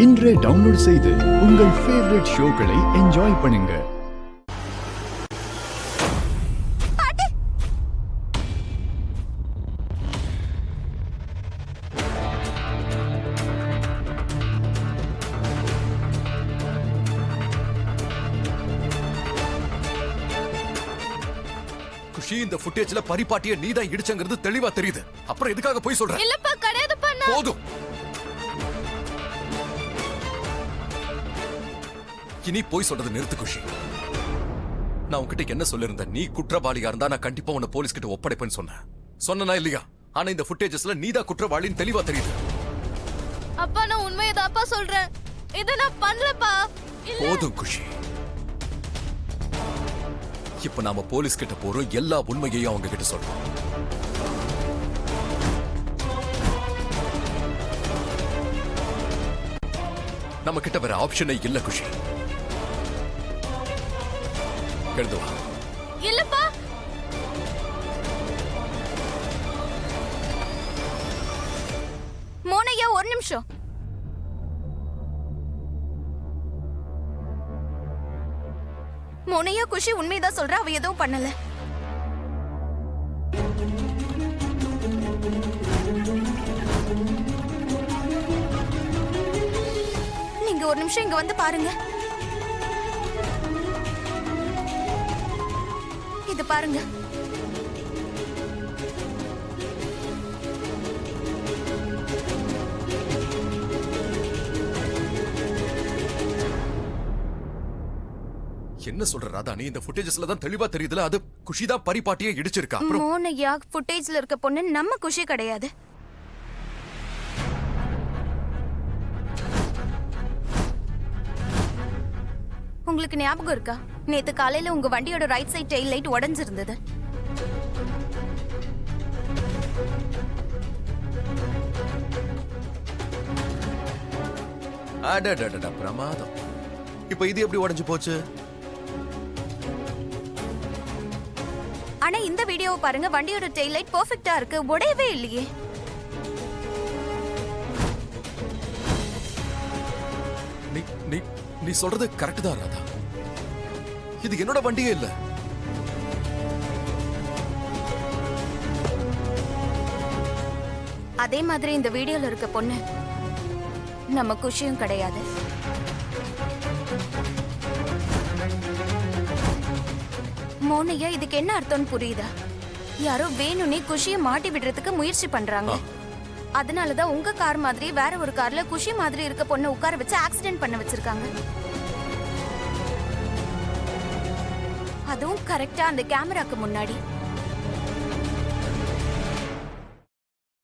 இன்றே டவுன்லோட் செய்து உங்கள் ஃபேவரட் ஷோக்களை என்ஜாய் பண்ணுங்க. குஷி, இந்த ஃபுட்டேஜ்ல பரிபாட்டிய நீதான் இடிச்சங்கிறது தெளிவா தெரியுது. அப்புறம் எதுக்காக போய் சொல்ற? இல்லப்பா, கிடையாதுப்பா. போதும். இனி போய் சொல்றது நிறுத்து குஷி. நான் உன்கிட்ட என்ன சொல்லிருந்தேன்? நீ குற்றவாளியா இருந்தா நான் கண்டிப்பா உன்னை போலீஸ் கிட்ட ஒப்படைப்பேன்னு சொன்னா இல்லையா? ஆனா இந்த ஃபுட்டேஜஸ்ல நீதான் குற்றவாளின்னு தெளிவா தெரியுது. அப்பா, நான் உண்மையதாப்பா சொல்றேன். இத நான் பண்ணலப்பா. போதும் குஷி. இப்ப நாம போலீஸ் கிட்ட போறோம், எல்லா உண்மையையும் அவங்க கிட்ட சொல்றோம். நம்ம கிட்ட வேற ஆப்ஷனே இல்ல குஷி. எழுதுவா. இல்லப்பா. மோனையா, ஒரு நிமிஷம். மோனையா, குஷி உண்மைதான் சொல்ற. அவ எதுவும் பண்ணல. நீங்க ஒரு நிமிஷம் இங்க வந்து பாருங்க. இது பாருங்க. என்ன சொல்ற ராதா? நீ இந்த ஃபுட்டேஜஸ்ல தான் தெளிவா தெரியுதுல, அது குஷி தான் பரிபாட்டியை இடிச்சிருக்கா. மோனையா, ஃபுட்டேஜ்ல இருக்க பொண்ணு நம்ம குஷி கிடையாது. உங்களுக்கு ஞாபகம் இருக்கா? நேத்து காலையில உங்க வண்டியோட ரைட் சைடு டெயில் லைட் உடைஞ்சிருந்தது. அடடடடா, பிரமாதம். இப்ப இது எப்படி உடைஞ்சு போச்சு? ஆனா இந்த வீடியோவை பாருங்க. வண்டியோட டெயில் லைட் பெர்ஃபெக்ட்டா இருக்கு, உடையவே இல்லையே. நீ சொல்றது கரெக்ட் தான் ராதா. இது என்னோட வண்டியே இல்ல. அதே மாதிரி இந்த வீடியோல இருக்க பொண்ணு நம்ம குஷியும் கிடையாது. மோனையா, இதுக்கு என்ன அர்த்தம்னு புரியுதா? யாரோ வேணும்னே குஷியை மாட்டி விடுறதுக்கு முயற்சி பண்றாங்க. அதனாலதான் உங்க கார் மாதிரி வேற ஒரு கார்ல குஷி மாதிரி இருக்க பொண்ணு உட்கார வச்சு ஆக்சிடென்ட் பண்ண வச்சிருக்காங்க. அதுவும் கரெக்டா அந்த கேமராக்கு முன்னாடி.